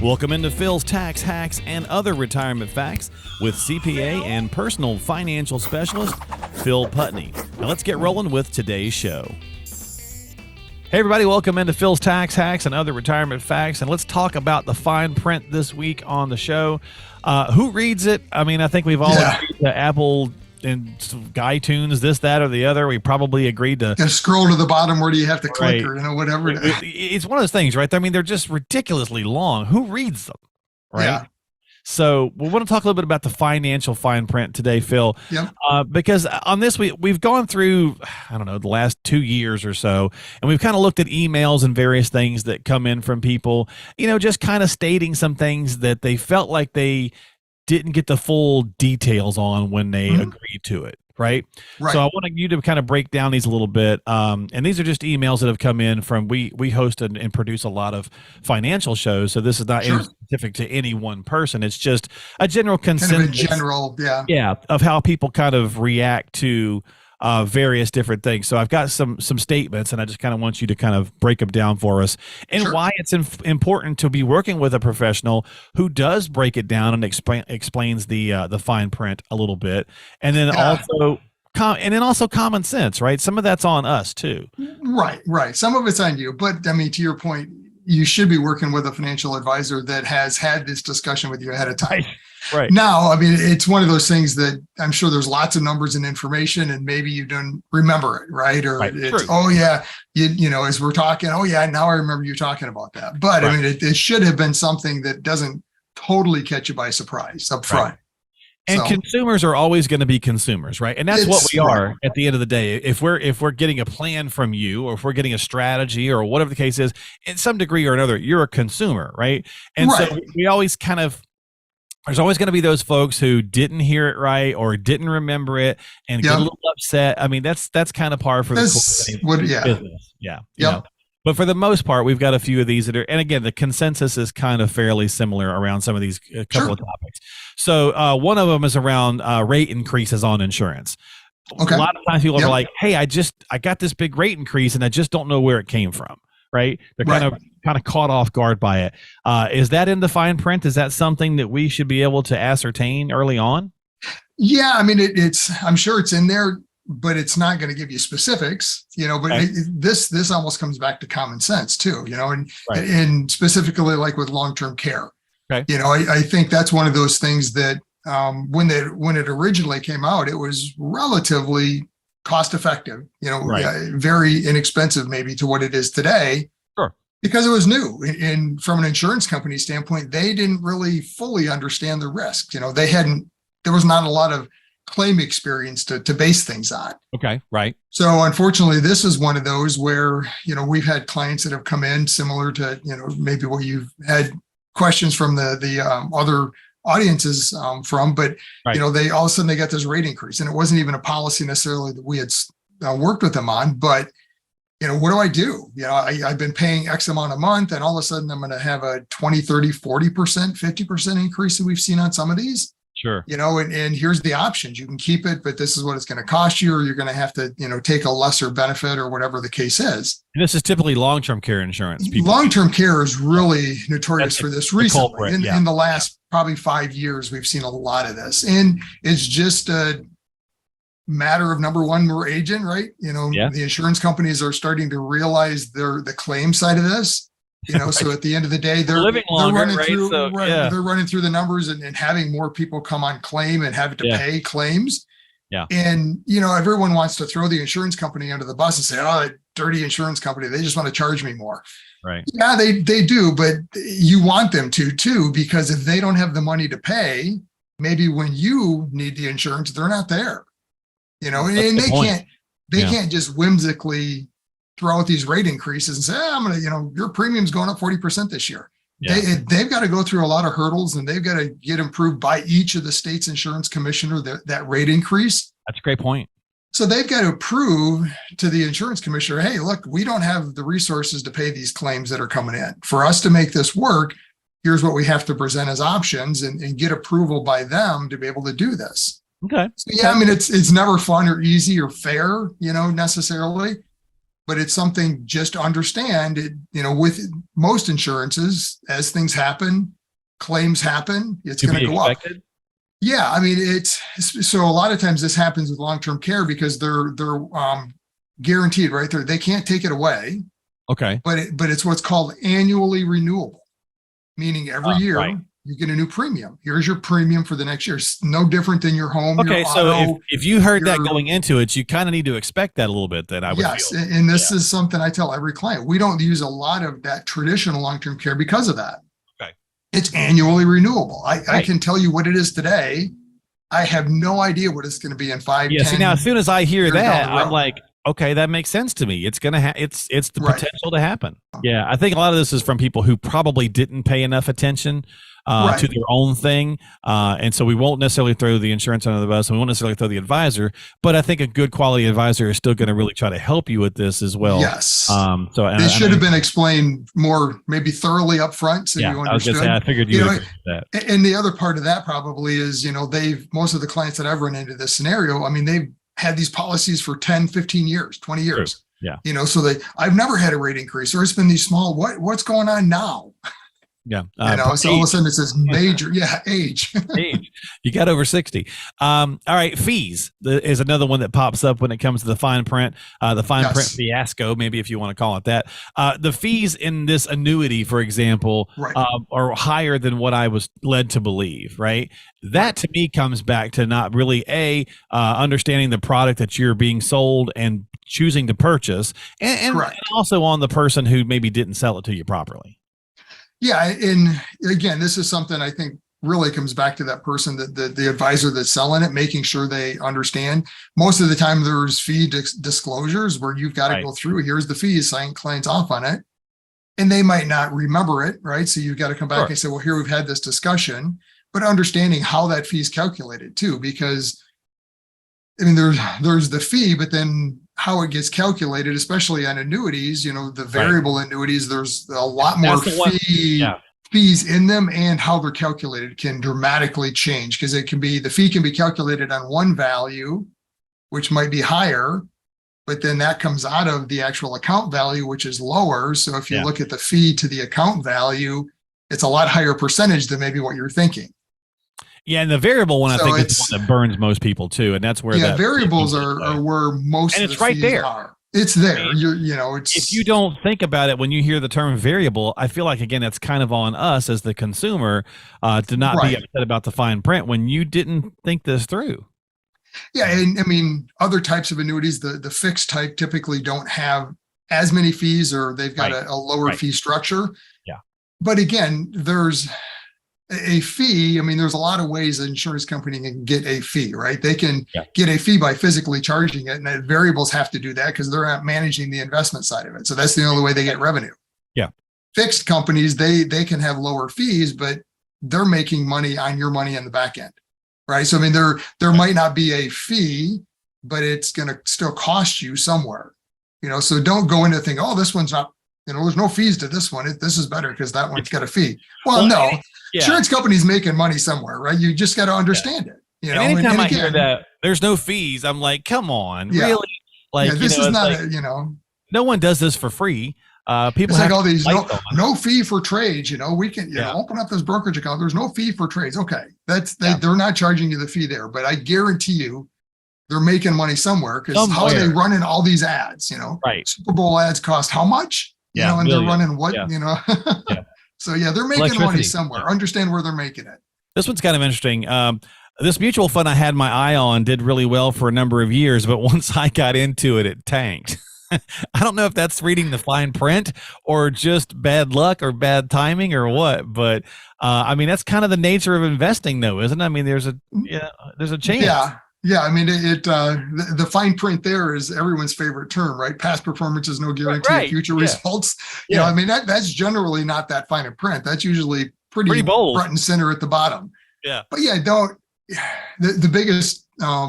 Welcome into Phil's Tax Hacks and Other Retirement Facts with CPA and personal financial specialist Phil Putney. Now let's get rolling with today's show. Hey everybody, welcome into Phil's Tax Hacks and Other Retirement Facts, and let's talk about the fine print this week on the show. Who reads it? I mean, I think we've all agreed to Apple and iTunes, this, that, or the other. We probably agreed to scroll to the bottom where do you have to click or whatever. It's one of those things, right? I mean, they're just ridiculously long. Who reads them, right? Yeah. So we want to talk a little bit about the financial fine print today, Phil, because on this, we've gone through, I don't know, the last 2 years or so, and we've kind of looked at emails and various things that come in from people, just kind of stating some things that they felt like they didn't get the full details on when they agreed to it. Right. So I want you to kind of break down these a little bit. And these are just emails that have come in from, we host and produce a lot of financial shows. So this is not specific to any one person. It's just a general consensus. Of how people kind of react to various different things. So I've got some statements, and I just kind of want you to kind of break them down for us and why it's important to be working with a professional who does break it down and explains the fine print a little bit, and then also common sense, right? Some of that's on us too. Right. Some of it's on you, but I mean, to your point, you should be working with a financial advisor that has had this discussion with you ahead of time. Right. Now, I mean, it's one of those things that I'm sure there's lots of numbers and information, and maybe you don't remember it, right? Or it's, as we're talking, now I remember you talking about that. But I mean, it should have been something that doesn't totally catch you by surprise up front. And consumers are always going to be consumers, right? And that's what we are at the end of the day. If we're getting a plan from you, or if we're getting a strategy, or whatever the case is, in some degree or another, you're a consumer, right? And so we always there's always going to be those folks who didn't hear it right or didn't remember it and get a little upset. I mean, that's kind of par for the course business. Yeah. But for the most part, we've got a few of these that are, and again, the consensus is kind of fairly similar around some of these couple of topics. So one of them is around rate increases on insurance. A lot of times people are like, hey, I got this big rate increase and I just don't know where it came from. Right. They're kind of caught off guard by it. Is that in the fine print? Is that something that we should be able to ascertain early on? Yeah. I mean, I'm sure it's in there, but it's not going to give you specifics, but this almost comes back to common sense too, and specifically like with long-term care. I think that's one of those things that when it originally came out, it was relatively cost effective, very inexpensive maybe to what it is today. Because it was new. And from an insurance company standpoint, they didn't really fully understand the risk. There was not a lot of claim experience to base things on. So unfortunately, this is one of those where, we've had clients that have come in similar to, maybe what you've had questions from the other audiences from, but they all of a sudden they got this rate increase, and it wasn't even a policy necessarily that we had worked with them on, but what do I do? I've been paying X amount a month, and all of a sudden I'm going to have a 20, 30, 40%, 50% increase that we've seen on some of these. And here's the options. You can keep it, but this is what it's going to cost you, or you're going to have to, take a lesser benefit or whatever the case is. And this is typically long-term care insurance. Long-term care is really notorious for this recently. In the last probably 5 years, we've seen a lot of this, and it's just a matter of, number one, we're aging, right? The insurance companies are starting to realize the claim side of this. So at the end of the day, they're living longer, they're running through the numbers and having more people come on claim and having to pay claims. And, everyone wants to throw the insurance company under the bus and say, oh, that dirty insurance company, they just want to charge me more. Yeah, they do, but you want them to too, because if they don't have the money to pay, maybe when you need the insurance, they're not there, and they can't just whimsically throw out these rate increases and say, I'm going to, your premium's going up 40% this year. They've got to go through a lot of hurdles, and they've got to get approved by each of the state's insurance commissioner that rate increase. That's a great point. So they've got to prove to the insurance commissioner, hey, look, we don't have the resources to pay these claims that are coming in. For us to make this work, here's what we have to present as options and get approval by them to be able to do this. So I mean, it's never fun or easy or fair, necessarily. but it's something just to understand it, with most insurances, as things happen, claims happen, it's going to go up. Yeah. I mean, it's so a lot of times this happens with long-term care because they're guaranteed, right? They can't take it away. Okay. But it's what's called annually renewable, meaning every year you get a new premium. Here's your premium for the next year. It's no different than your home. Okay, your so auto, if you heard that going into it, you kind of need to expect that a little bit. That I would feel. And this is something I tell every client. We don't use a lot of that traditional long-term care because of that. Okay, it's annually renewable. I can tell you what it is today. I have no idea what it's going to be in 5, 10. See, now as soon as I hear that, I'm like, okay, that makes sense to me. It's gonna it's the potential to happen. Yeah, I think a lot of this is from people who probably didn't pay enough attention to their own thing, and so we won't necessarily throw the insurance under the bus, and we won't necessarily throw the advisor. But I think a good quality advisor is still going to really try to help you with this as well. Yes. So it should have been explained more, maybe thoroughly up front, so you understood. I was going to say, I figured you would agree with that. And the other part of that probably is, most of the clients that I've run into this scenario, I mean, they've had these policies for 10, 15 years, 20 years. True. Yeah. So I've never had a rate increase, or it's been these small, what's going on now? Yeah. So all of a sudden it says major, age. Age. You got over 60. All right. Fees is another one that pops up when it comes to the fine print, print fiasco, maybe if you want to call it that. The fees in this annuity, for example, are higher than what I was led to believe, right? That to me comes back to not really understanding the product that you're being sold and choosing to purchase, and also on the person who maybe didn't sell it to you properly. Yeah. And again, this is something I think really comes back to that person, the advisor that's selling it, making sure they understand. Most of the time there's fee disclosures where you've got to go through, here's the fees, sign clients off on it. And they might not remember it, right? So you've got to come back and say, well, here we've had this discussion, but understanding how that fee is calculated too, because I mean, there's the fee, but then how it gets calculated, especially on annuities, the variable annuities, there's a lot more fees in them, and how they're calculated can dramatically change, because the fee can be calculated on one value, which might be higher, but then that comes out of the actual account value, which is lower. So if you look at the fee to the account value, it's a lot higher percentage than maybe what you're thinking. Yeah, and the variable one, I think, is the one that burns most people too, and that's where variables are where most and of it's the right fees there. are. It's there. I mean, It's if you don't think about it when you hear the term variable, I feel like again that's kind of on us as the consumer to not be upset about the fine print when you didn't think this through. Yeah, and I mean, other types of annuities, the fixed type typically don't have as many fees, or they've got a lower fee structure. Yeah, but again, there's a fee. I mean, there's a lot of ways an insurance company can get a fee, right? They can get a fee by physically charging it, and the variables have to do that because they're not managing the investment side of it. So that's the only way they get revenue. Yeah. Fixed companies, they can have lower fees, but they're making money on your money in the back end, right? So I mean, there might not be a fee, but it's going to still cost you somewhere, so don't go into thinking, oh, this one's not, there's no fees to this one. This is better because that one's got a fee. Well, no. Insurance company's making money somewhere, right? You just got to understand it. And anytime I hear that there's no fees, I'm like, come on, really? Like, this is not no one does this for free. People it's like all these no fee for trades. We can open up this brokerage account. There's no fee for trades. Okay, they're not charging you the fee there, but I guarantee you, they're making money somewhere, because how are they running all these ads? Super Bowl ads cost how much? And they're running what? So they're making money somewhere. Understand where they're making it. This one's kind of interesting. This mutual fund I had my eye on did really well for a number of years, but once I got into it, it tanked. I don't know if that's reading the fine print or just bad luck or bad timing or what, but I mean, that's kind of the nature of investing though, isn't it? I mean, there's a chance. Yeah. I mean, the fine print there is everyone's favorite term, right? Past performance is no guarantee of future results. I mean, that's generally not that fine a print. That's usually pretty bold, front and center at the bottom. Yeah. But the biggest, I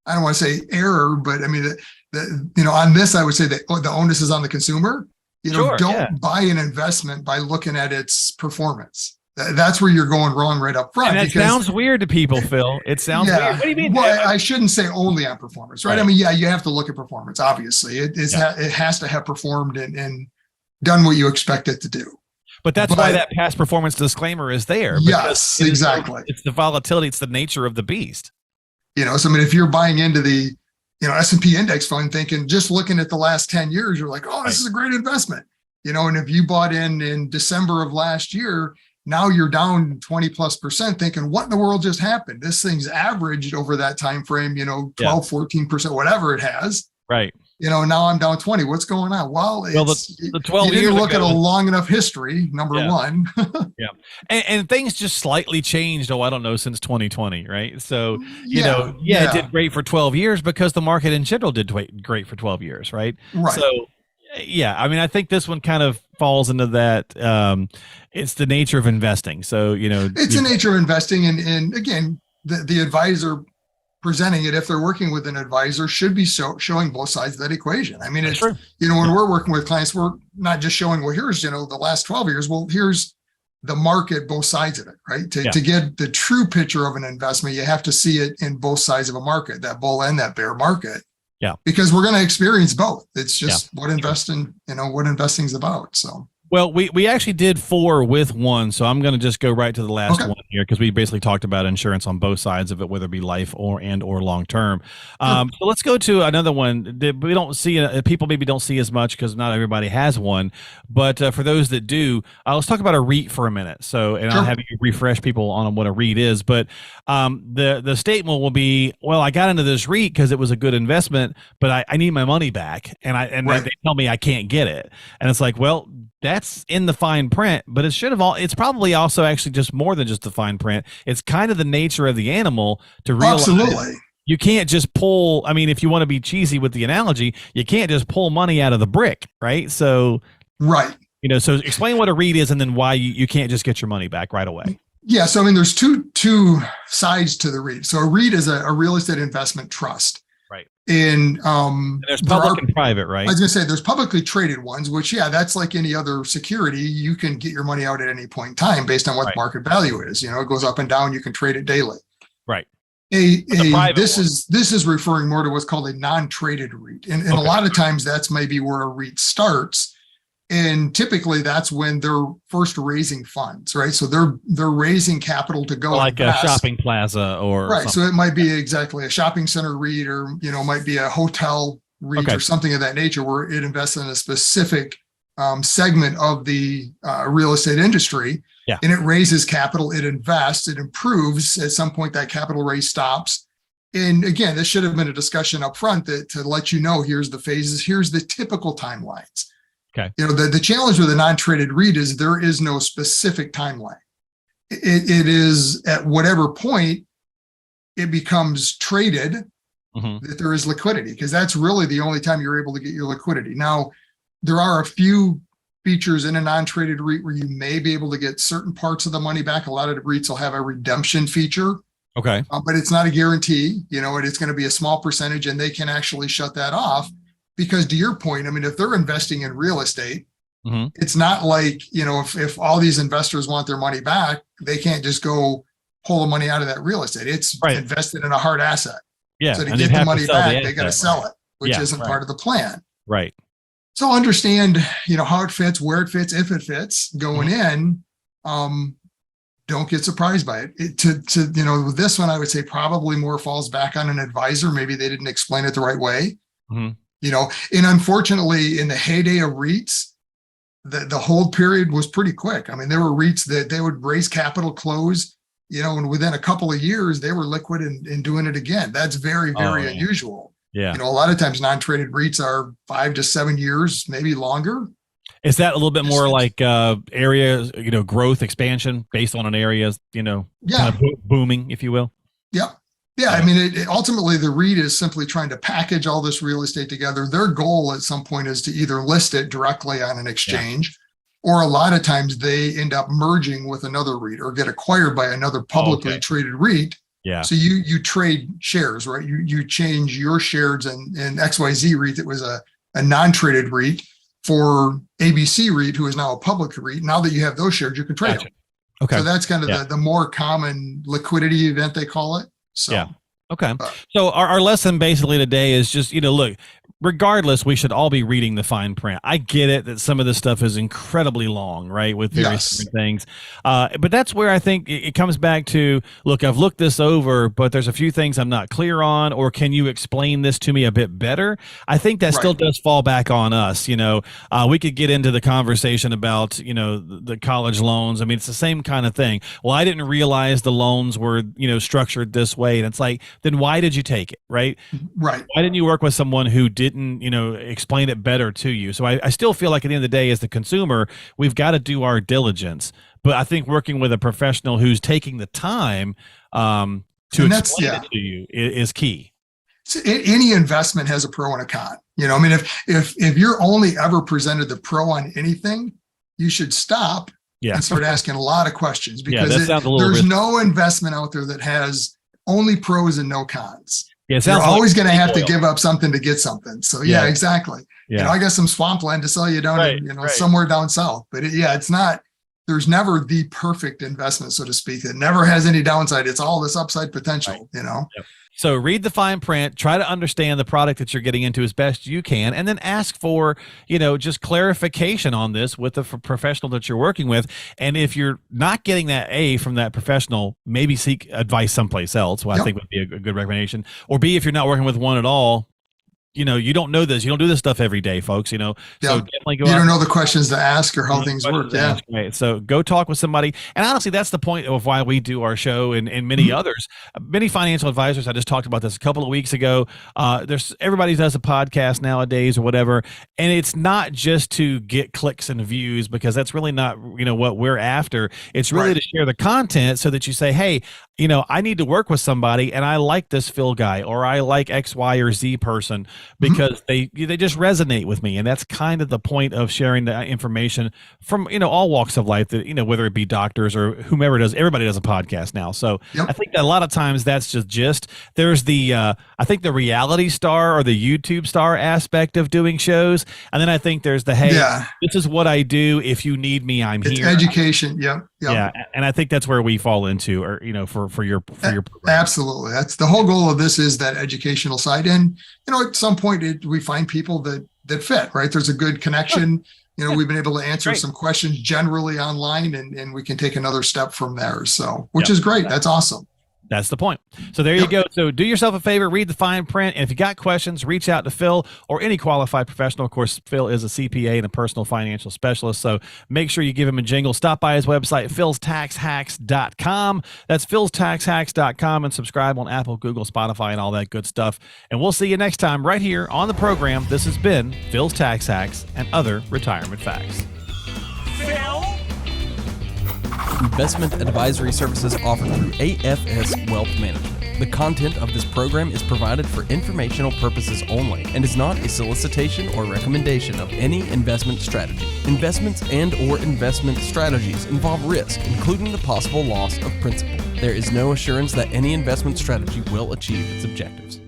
don't want to say error, but I mean, on this, I would say that the onus is on the consumer. Don't buy an investment by looking at its performance. That's where you're going wrong right up front. And that sounds weird to people, Phil. It sounds weird. What do you mean? Well, I shouldn't say only on performance, right? I mean, yeah, you have to look at performance. Obviously, it has to have performed and done what you expect it to do. But that's why that past performance disclaimer is there. Yes, exactly. It's the volatility. It's the nature of the beast. So I mean, if you're buying into the S&P index fund, thinking just looking at the last 10 years, you're like, oh, this is a great investment. And if you bought in December of last year, now you're down 20+% thinking, what in the world just happened? This thing's averaged over that time frame, 12, 14%, whatever it has. Right. Now I'm down 20. What's going on? Well, the 12 you years didn't look ago, at a long enough history, number one. Yeah. And things just slightly changed. I don't know, since 2020. Right. So, it did great for 12 years because the market in general did great for 12 years. Right. Right. So, yeah, I mean, I think this one kind of falls into that. It's the nature of investing. So, it's the nature of investing. And again, the advisor presenting it, if they're working with an advisor, should be showing both sides of that equation. I mean, it's true. When we're working with clients, we're not just showing, well, here's, the last 12 years. Well, here's the market, both sides of it, right? To get the true picture of an investment, you have to see it in both sides of a market, that bull and that bear market. Yeah. Because we're going to experience both. It's just what investing is about. So. Well, we actually did 4 with 1, so I'm going to just go right to the last one here because we basically talked about insurance on both sides of it, whether it be life or long term. So let's go to another one that we don't see. People maybe don't see as much because not everybody has one. But for those that do, let's talk about a REIT for a minute. So, and I'll have you refresh people on what a REIT is. But the statement will be, well, I got into this REIT because it was a good investment, but I need my money back, and they tell me I can't get it, and it's like, well, that's in the fine print, but it's probably also actually just more than just the fine print. It's kind of the nature of the animal to realize you can't just pull. I mean, if you want to be cheesy with the analogy, you can't just pull money out of the brick, right? So, so explain what a REIT is and then why you can't just get your money back right away. Yeah. So, I mean, there's two sides to the REIT. So a REIT is a real estate investment trust. And there's public and private, right? I was going to say there's publicly traded ones, which, that's like any other security. You can get your money out at any point in time based on what the market value is. It goes up and down. You can trade it daily. Right. This is referring more to what's called a non-traded REIT. And a lot of times that's maybe where a REIT starts. And typically that's when they're first raising funds, right? So they're raising capital to go like invest. A shopping plaza or something. So it might be exactly a shopping center REIT or, might be a hotel REIT or something of that nature where it invests in a specific segment of the real estate industry and it raises capital, it invests, it improves. At some point that capital raise stops. And again, this should have been a discussion up front to let here's the phases, here's the typical timelines. Okay. The challenge with a non-traded REIT is there is no specific timeline. It is at whatever point it becomes traded that there is liquidity, because that's really the only time you're able to get your liquidity. Now, there are a few features in a non-traded REIT where you may be able to get certain parts of the money back. A lot of the REITs will have a redemption feature. Okay. But it's not a guarantee, and it's going to be a small percentage and they can actually shut that off. Because to your point, I mean, if they're investing in real estate, it's not like, if all these investors want their money back, they can't just go pull the money out of that real estate. It's invested in a hard asset. Yeah. So to get the money back, they got to sell it, which isn't part of the plan. Right. So understand, how it fits, where it fits, if it fits going in. Don't get surprised by it. With this one, I would say probably more falls back on an advisor. Maybe they didn't explain it the right way. And unfortunately, in the heyday of REITs, the hold period was pretty quick. I mean, there were REITs that they would raise capital, close, and within a couple of years, they were liquid and doing it again. That's very, very unusual. Yeah. A lot of times non-traded REITs are 5 to 7 years, maybe longer. Is that a little bit more like area, growth expansion based on an area, kind of booming, if you will? Yeah. Yeah, I mean, ultimately, the REIT is simply trying to package all this real estate together. Their goal at some point is to either list it directly on an exchange, or a lot of times they end up merging with another REIT or get acquired by another publicly traded REIT. Yeah. So you trade shares, right? You change your shares in XYZ REIT that was a non-traded REIT for ABC REIT, who is now a public REIT. Now that you have those shares, you can trade them. Okay. So that's kind of the more common liquidity event, they call it. So, yeah. Okay. So our lesson basically today is just, look, regardless, we should all be reading the fine print. I get it that some of this stuff is incredibly long, right, with various different things. But that's where I think it comes back to, look, I've looked this over, but there's a few things I'm not clear on, or can you explain this to me a bit better? I think that still does fall back on us. We could get into the conversation about, the college loans. I mean, it's the same kind of thing. Well, I didn't realize the loans were, structured this way. And it's like, then why did you take it, right? Right. Why didn't you work with someone who didn't, explain it better to you? So I still feel like at the end of the day, as the consumer, we've got to do our diligence. But I think working with a professional who's taking the time to explain it to you is key. So any investment has a pro and a con. I mean, if you're only ever presented the pro on anything, you should stop and start asking a lot of questions, because there's no investment out there that has only pros and no cons. Yeah, you're always going to have to give up something to get something. So exactly. Yeah. I got some swampland to sell you down somewhere down south, but it's not, there's never the perfect investment, so to speak. It never has any downside. It's all this upside potential, Yep. So read the fine print, try to understand the product that you're getting into as best you can, and then ask for, just clarification on this with the professional that you're working with. And if you're not getting that A from that professional, maybe seek advice someplace else, I think would be a good recommendation. Or B, if you're not working with one at all, you don't know this. You don't do this stuff every day, folks, So definitely go out. You don't know the questions to ask or how things work. Yeah. Right. So go talk with somebody. And honestly, that's the point of why we do our show and many others. Many financial advisors, I just talked about this a couple of weeks ago. Everybody does a podcast nowadays or whatever. And it's not just to get clicks and views, because that's really not, what we're after. It's really to share the content so that you say, hey, I need to work with somebody and I like this Phil guy, or I like X, Y, or Z person, because they just resonate with me. And that's kind of the point of sharing the information from, all walks of life, that, whether it be doctors or whomever does, everybody does a podcast now. So I think that a lot of times that's just there's the, I think the reality star or the YouTube star aspect of doing shows. And then I think there's the, hey, this is what I do. If you need me, I'm here. Education. Yep. Yeah. And I think that's where we fall into, or, for your program. Absolutely. That's the whole goal of this, is that educational side. And, at some point we find people that fit, right? There's a good connection. We've been able to answer some questions generally online, and we can take another step from there. So, which is great. That's awesome. That's the point. So there you go. So do yourself a favor, read the fine print. And if you got questions, reach out to Phil or any qualified professional. Of course, Phil is a CPA and a personal financial specialist. So make sure you give him a jingle. Stop by his website, philstaxhacks.com. That's philstaxhacks.com, and subscribe on Apple, Google, Spotify, and all that good stuff. And we'll see you next time right here on the program. This has been Phil's Tax Hacks and Other Retirement Facts. Phil? Investment advisory services offered through AFS Wealth Management. The content of this program is provided for informational purposes only and is not a solicitation or recommendation of any investment strategy. Investments and/or investment strategies involve risk, including the possible loss of principal. There is no assurance that any investment strategy will achieve its objectives.